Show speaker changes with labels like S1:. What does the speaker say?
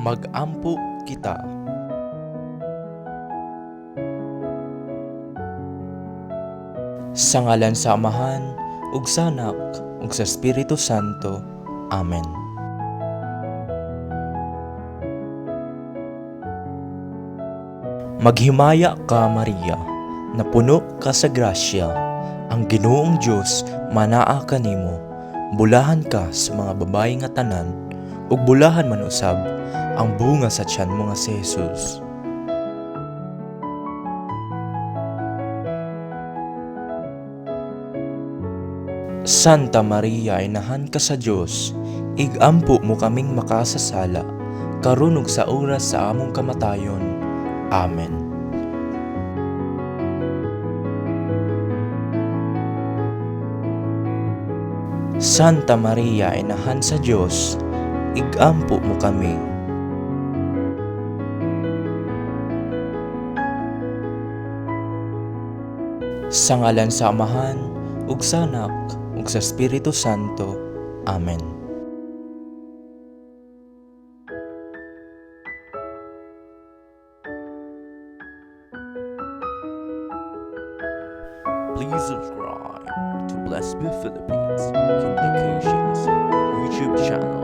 S1: Mag-ampo kita. Sa ngalan sa Amahan, ug sa Anak, ug sa Espiritu Santo. Amen. Maghimaya ka, Maria, na puno ka sa grasya. Ang Ginoong Dios manaa kanimo. Bulahan ka sa mga babayi nga tanan, ug bulahan man usab ang bunga sa tiyan mo nga si Jesus. Santa Maria, inahan ka sa Dios, igampo mo kaming makasasala, karon ug sa oras sa among kamatayon. Amen. Santa Maria, inahan sa Dios, igampo mo kami. Sa ngalan sa Amahan, ug sa Anak, ug sa Espiritu Santo. Amen. Please subscribe to Blessed Be Philippines Communications YouTube channel.